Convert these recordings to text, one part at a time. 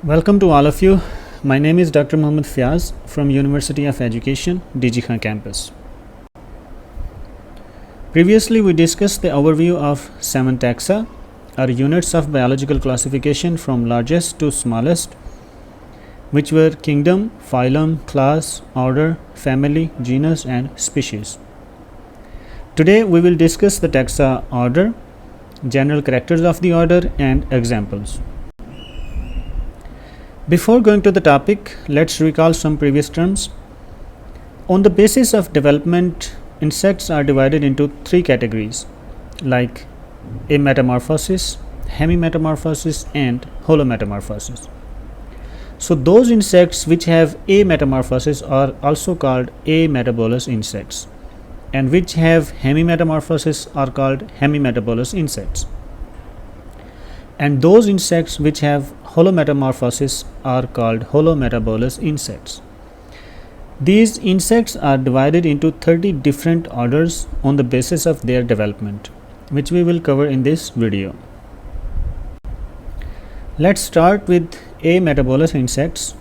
Welcome to all of you. My name is Dr. Muhammad Fiaz from University of Education, DG Khan campus. Previously, we discussed the overview of 7 taxa, or units of biological classification from largest to smallest, which were kingdom, phylum, class, order, family, genus, and species. Today, we will discuss the taxa order, general characters of the order, and examples. Before going to the topic, let's recall some previous terms. On the basis of development, insects are divided into 3 categories like ametamorphosis, hemimetamorphosis, and holometamorphosis. So those insects which have ametamorphosis are also called ametabolous insects, and which have hemimetamorphosis are called hemimetabolous insects. And those insects which have holometamorphosis are called holometabolous insects. These insects are divided into 30 different orders on the basis of their development, which we will cover in this video. Let's start with ametabolous insects.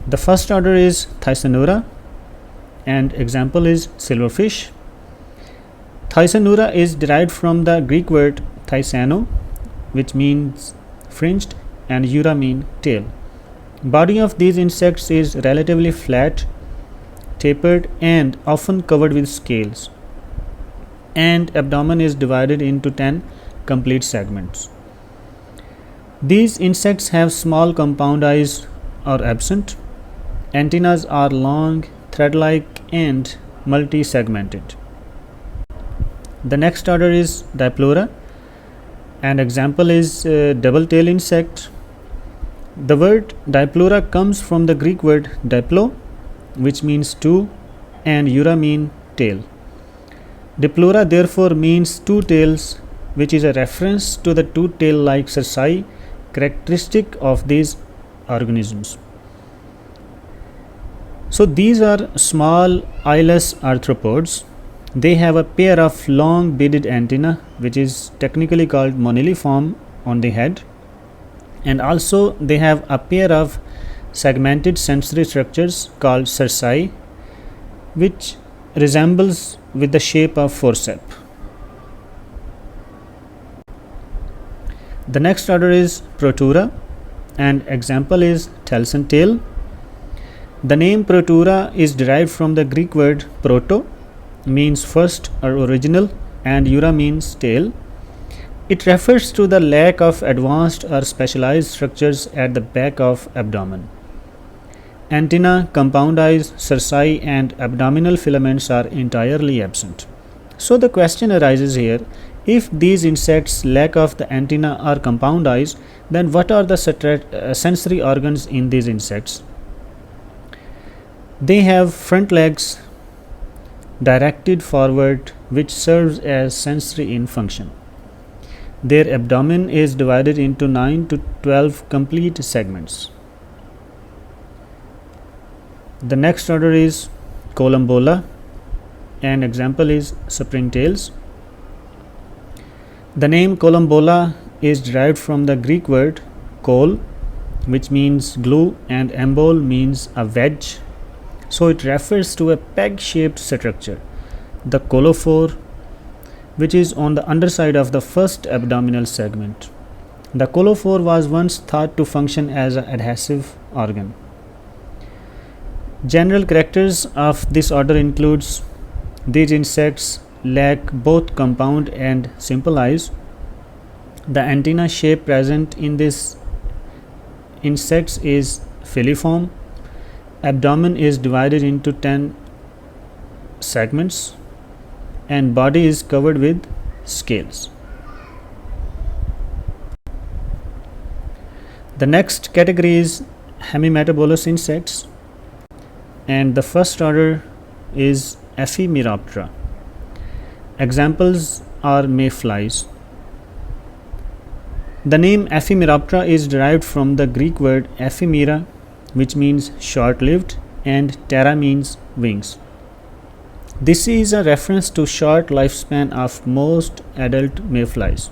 The first order is Thysanura, and example is silverfish. Thysanura is derived from the Greek word thysano, which means fringed, and ura mean tail. Body of these insects is relatively flat, tapered, and often covered with scales, and abdomen is divided into 10 complete segments. These insects have small compound eyes or absent. Antennas are long, thread-like, and multi-segmented. The next order is Diplura, and example is double-tailed insect. The word Diplura comes from the Greek word diplo, which means two, and ura mean tail. Diplura therefore means two tails, which is a reference to the two tail-like cerci characteristic of these organisms. So these are small eyeless arthropods. They have a pair of long beaded antennae, which is technically called moniliform, on the head, and also they have a pair of segmented sensory structures called cerci, which resembles with the shape of forceps. The next order is Protura, and example is Thelson tail. The name Protura is derived from the Greek word proto, means first or original, and ura means tail. It refers to the lack of advanced or specialized structures at the back of abdomen. Antenna, compound eyes, cerci, and abdominal filaments are entirely absent. So the question arises here, if these insects lack of the antenna or compound eyes, then what are the sensory organs in these insects? They have front legs directed forward, which serves as sensory in function. Their abdomen is divided into 9 to 12 complete segments. The next order is Columbola, and example is springtails. The name Columbola is derived from the Greek word col, which means glue, and embol means a wedge. So it refers to a peg-shaped structure, the colophore, which is on the underside of the first abdominal segment. The colophore was once thought to function as an adhesive organ. General characters of this order includes these insects lack both compound and simple eyes. The antenna shape present in these insects is filiform. Abdomen is divided into 10 segments, and body is covered with scales. The next category is hemimetabolous insects, and the first order is Ephemeroptera. Examples are mayflies. The name Ephemeroptera is derived from the Greek word ephemera, which means short-lived, and ptera means wings. This is a reference to short lifespan of most adult mayflies.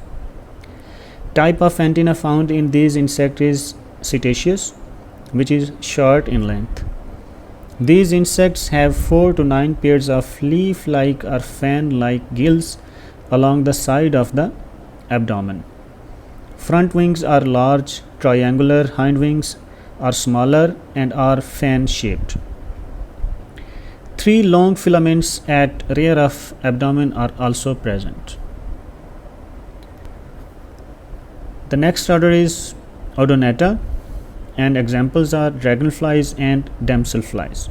Type of antenna found in these insects is Cetaceous, which is short in length. These insects have 4 to 9 pairs of leaf-like or fan-like gills along the side of the abdomen. Front wings are large, triangular, hind wings are smaller and are fan-shaped. 3 long filaments at rear of abdomen are also present. The next order is Odonata, and examples are dragonflies and damselflies.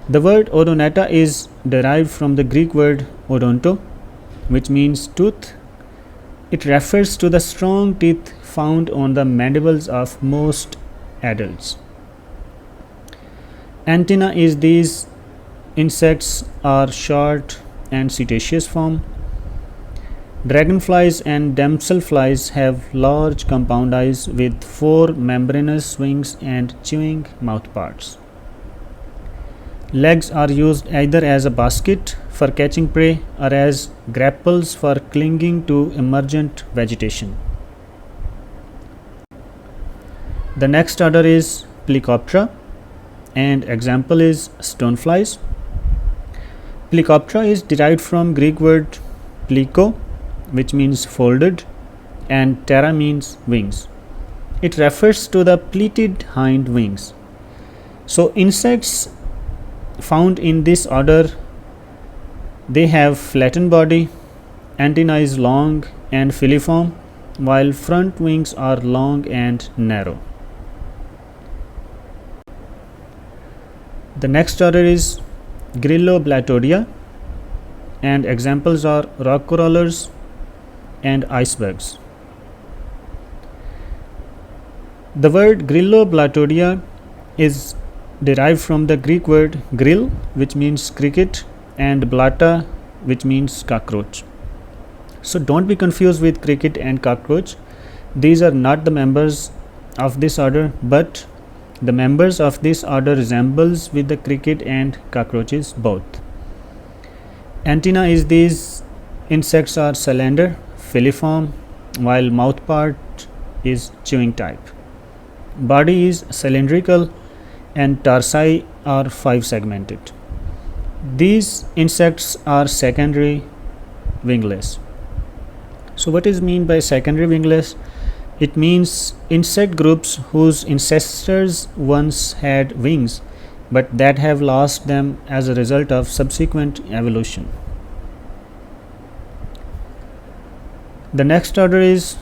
The word Odonata is derived from the Greek word odonto, which means tooth. It refers to the strong teeth found on the mandibles of most adults. Antenna is these insects are short and cetaceous form. Dragonflies and damselflies have large compound eyes with 4 membranous wings and chewing mouthparts. Legs are used either as a basket for catching prey or as grapples for clinging to emergent vegetation. The next order is Plecoptera, and example is stoneflies. Plecoptera is derived from Greek word pleko, which means folded, and ptera means wings. It refers to the pleated hind wings. So insects found in this order, they have flattened body, antenna is long and filiform, while front wings are long and narrow. The next order is Grylloblattoidea, and examples are rock crawlers and icebergs. The word Grylloblattoidea is derived from the Greek word grill, which means cricket, and blatta, which means cockroach. So don't be confused with cricket and cockroach. These are not the members of this order, but the members of this order resembles with the cricket and cockroaches both. Antenna is these insects are cylinder, filiform, while mouthpart is chewing type. Body is cylindrical and tarsi are 5 segmented. These insects are secondary wingless. So what is mean by secondary wingless? It means insect groups whose ancestors once had wings but that have lost them as a result of subsequent evolution. The next order is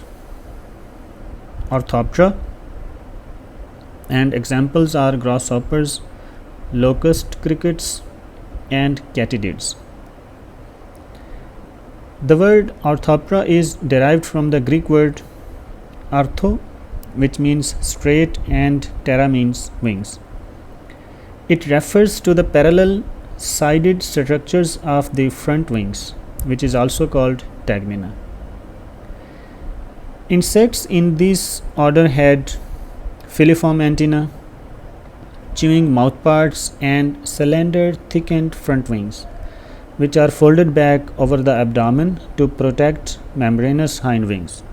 Orthoptera, and examples are grasshoppers, locust crickets, and katydids. The word Orthoptera is derived from the Greek word ortho, which means straight, and ptera means wings. It refers to the parallel sided structures of the front wings, which is also called tegmina. Insects in this order had filiform antenna, chewing mouthparts, and cylinder thickened front wings, which are folded back over the abdomen to protect membranous hind wings.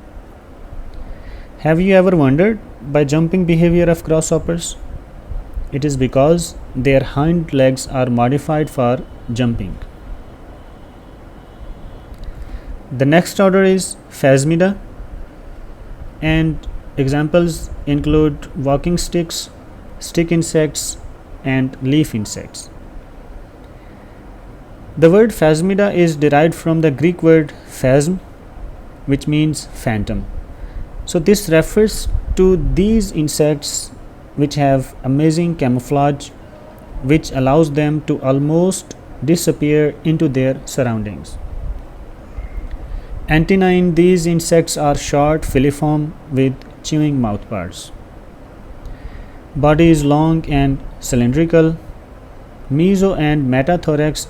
Have you ever wondered by jumping behavior of grasshoppers? It is because their hind legs are modified for jumping. The next order is Phasmida, and examples include walking sticks, stick insects, and leaf insects. The word Phasmida is derived from the Greek word phasm, which means phantom. So this refers to these insects which have amazing camouflage, which allows them to almost disappear into their surroundings. Antennae in these insects are short, filiform, with chewing mouthparts. Body is long and cylindrical. Meso and metathorax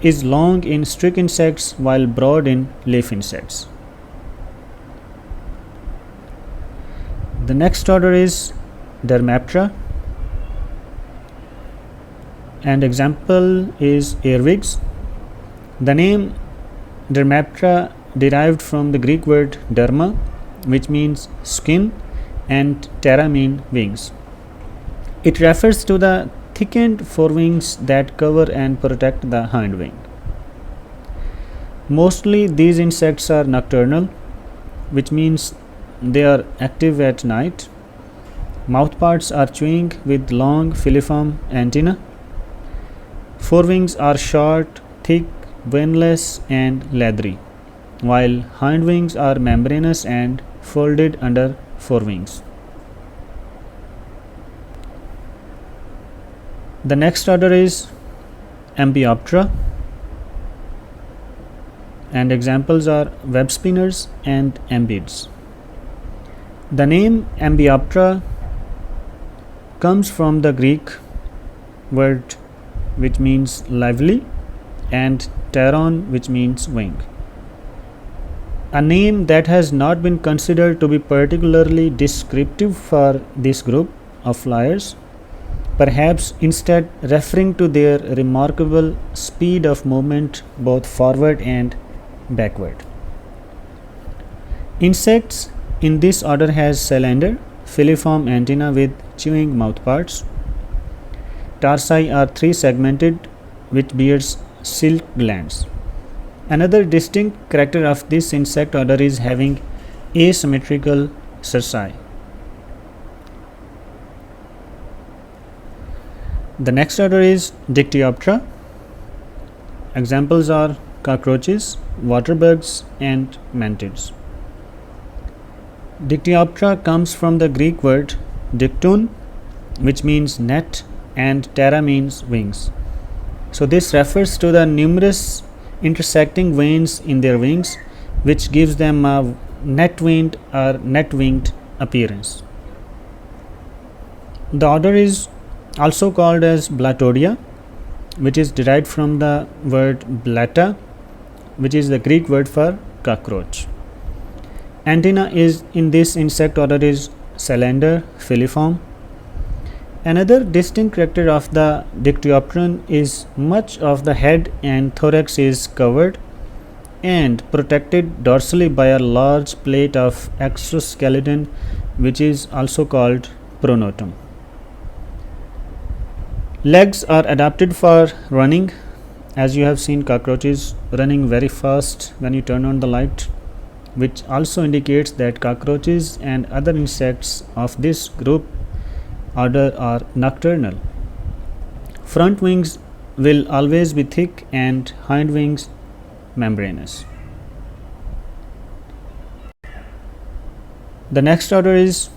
is long in stick insects while broad in leaf insects. The next order is Dermaptera, and example is earwigs. The name Dermaptera derived from the Greek word derma, which means skin, and ptera mean wings. It refers to the thickened forewings that cover and protect the hind wing. Mostly these insects are nocturnal, which means they are active at night. Mouthparts are chewing with long filiform antennae. Forewings are short, thick, veneless, and leathery, while hindwings are membranous and folded under forewings. The next order is Ambioptera, and examples are web spinners and ambids. The name Ambioptera comes from the Greek word which means lively and pteron, which means wing. A name that has not been considered to be particularly descriptive for this group of flyers, perhaps instead referring to their remarkable speed of movement both forward and backward. Insects in this order has cylinder, filiform antenna with chewing mouthparts. Tarsi are three segmented, which bears silk glands. Another distinct character of this insect order is having asymmetrical cerci. The next order is Dictyoptera. Examples are cockroaches, waterbugs, and mantids. Dictyoptera comes from the Greek word dictun, which means net, and ptera means wings. So this refers to the numerous intersecting veins in their wings, which gives them a net-winged or net-winged appearance. The order is also called as Blatodia, which is derived from the word blatta, which is the Greek word for cockroach. Antenna is in this insect order is cylinder, filiform. Another distinct character of the Dictyopteran is much of the head and thorax is covered and protected dorsally by a large plate of exoskeleton, which is also called pronotum. Legs are adapted for running, as you have seen cockroaches running very fast when you turn on the light, which also indicates that cockroaches and other insects of this group order are nocturnal. Front wings will always be thick and hind wings membranous. The next order is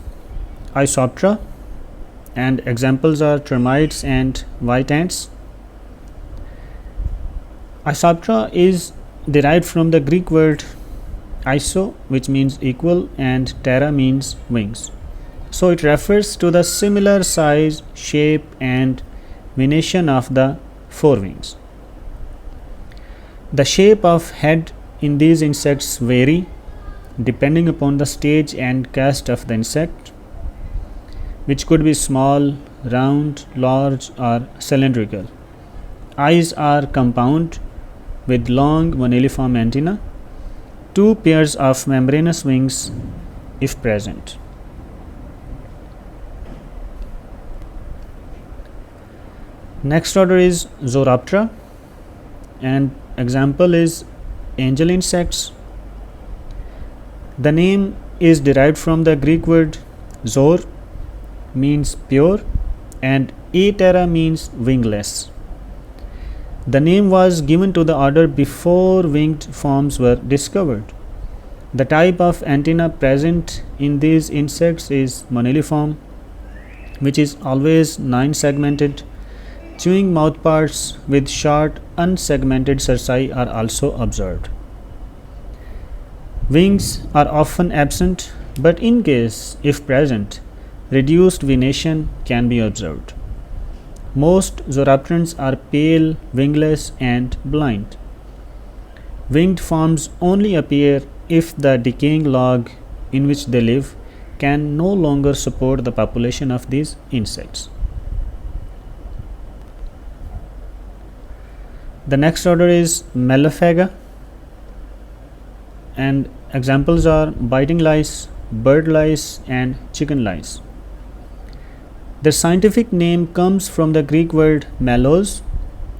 Isoptera, and examples are termites and white ants. Isoptera is derived from the Greek word iso, which means equal, and ptera means wings. So it refers to the similar size, shape, and venation of the forewings. The shape of head in these insects vary depending upon the stage and caste of the insect, which could be small, round, large, or cylindrical. Eyes are compound with long moniliform antenna, two pairs of membranous wings if present. Next order is Zoroptera, and example is angel insects. The name is derived from the Greek word zor, means pure, and aptera means wingless. The name was given to the order before winged forms were discovered. The type of antenna present in these insects is moniliform, which is always 9-segmented. Chewing mouthparts with short unsegmented cerci are also observed. Wings are often absent, but in case if present, reduced venation can be observed. Most Zoropterans are pale, wingless, and blind. Winged forms only appear if the decaying log in which they live can no longer support the population of these insects. The next order is Melophaga, and examples are biting lice, bird lice, and chicken lice. The scientific name comes from the Greek word mallos,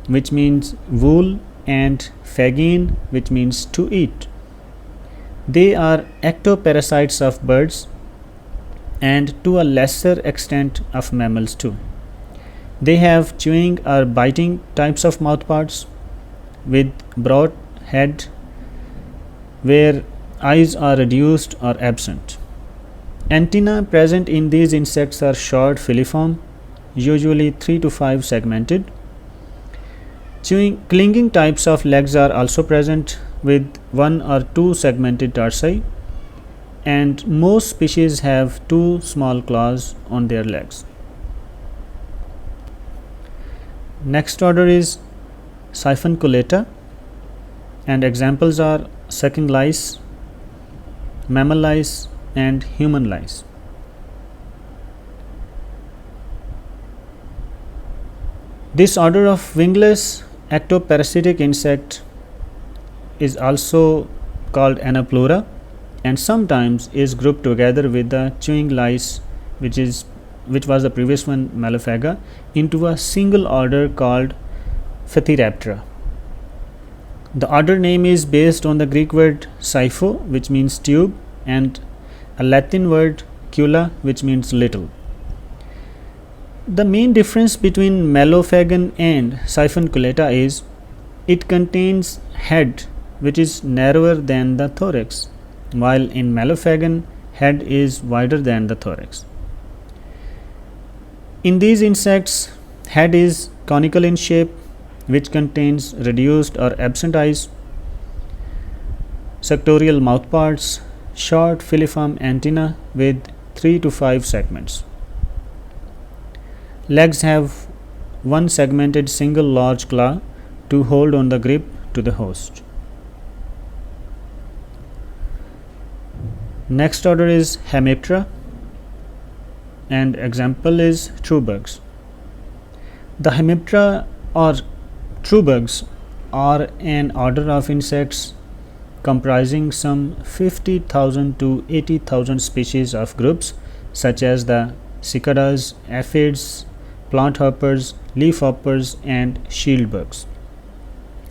which means wool, and phagein, which means to eat. They are ectoparasites of birds and to a lesser extent of mammals too. They have chewing or biting types of mouthparts with broad head where eyes are reduced or absent. Antennae present in these insects are short filiform, usually 3 to 5 segmented. Clinging types of legs are also present with 1 or 2 segmented tarsi, and most species have 2 small claws on their legs. Next order is Siphonculata, and examples are sucking lice, mammal lice, and human lice. This order of wingless ectoparasitic insect is also called Anaplura, and sometimes is grouped together with the chewing lice, which was the previous one, Malophaga, into a single order called Phathiraptera. The order name is based on the Greek word "sypho", which means tube, and a Latin word "cula", which means little. The main difference between Malophagon and Siphonculata is it contains head which is narrower than the thorax, while in Malophagon head is wider than the thorax. In these insects, head is conical in shape, which contains reduced or absent eyes, suctorial mouthparts, short filiform antenna with 3 to 5 segments. Legs have one segmented single large claw to hold on the grip to the host. Next order is Hemiptera, and example is true bugs. The Hemiptera or true bugs are an order of insects comprising some 50,000 to 80,000 species of groups such as the cicadas, aphids, plant hoppers, leaf hoppers, and shield bugs,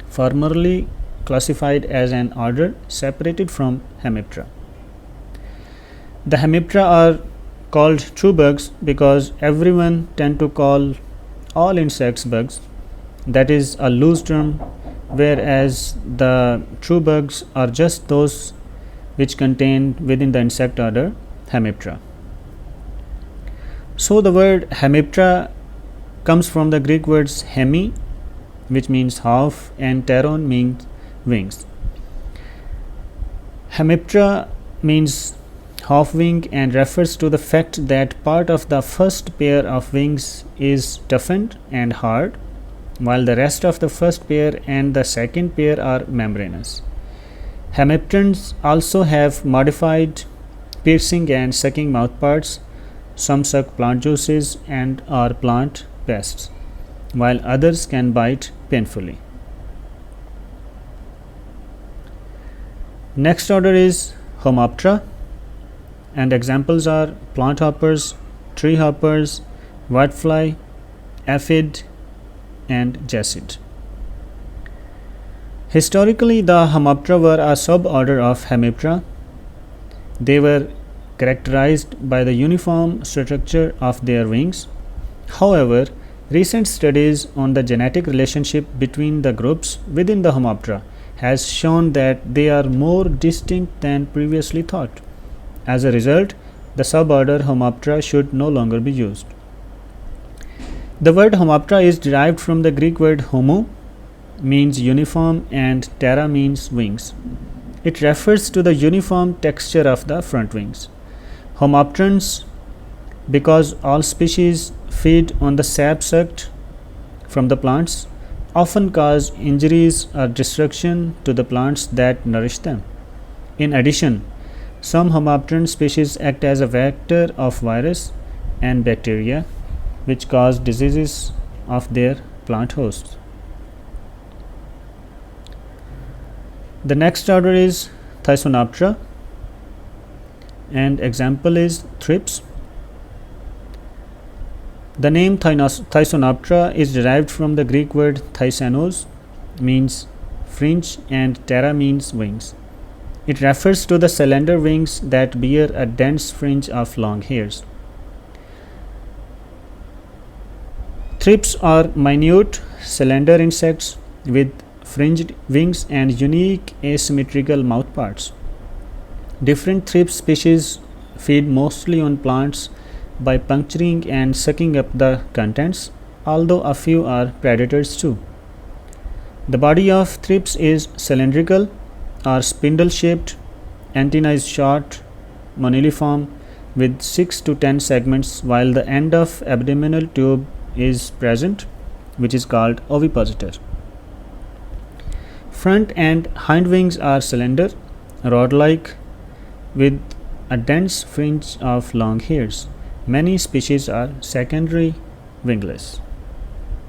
formerly classified as an order separated from Hemiptera. The Hemiptera are called true bugs because everyone tend to call all insects bugs. That is a loose term, whereas the true bugs are just those which contain within the insect order Hemiptera. So the word Hemiptera comes from the Greek words hemi, which means half, and pteron means wings. Hemiptera means half wing and refers to the fact that part of the first pair of wings is toughened and hard, while the rest of the first pair and the second pair are membranous. Hemipterans also have modified piercing and sucking mouthparts. Some suck plant juices and are plant pests, while others can bite painfully. Next order is Homoptera, and examples are plant hoppers, tree hoppers, whitefly, aphid, and jessid. Historically, the Homoptera were a suborder of Hemiptera. They were characterized by the uniform structure of their wings. However, recent studies on the genetic relationship between the groups within the Homoptera has shown that they are more distinct than previously thought. As a result, the suborder Homoptera should no longer be used. The word Homoptera is derived from the Greek word homo, means uniform, and ptera means wings. It refers to the uniform texture of the front wings. Homopterans, because all species feed on the sap sucked from the plants, often cause injuries or destruction to the plants that nourish them. In addition, some Homopteran species act as a vector of virus and bacteria which cause diseases of their plant hosts. The next order is Thysanoptera, and example is thrips. The name Thysonoptera is derived from the Greek word thysanos, means fringe, and ptera means wings. It refers to the slender wings that bear a dense fringe of long hairs. Thrips are minute, slender insects with fringed wings and unique asymmetrical mouthparts. Different thrips species feed mostly on plants by puncturing and sucking up the contents, although a few are predators too. The body of thrips is cylindrical or spindle shaped, antenna is short, moniliform with 6 to 10 segments, while the end of abdominal tube is present, which is called ovipositor. Front and hind wings are slender, rod like, with a dense fringe of long hairs. Many species are secondary wingless.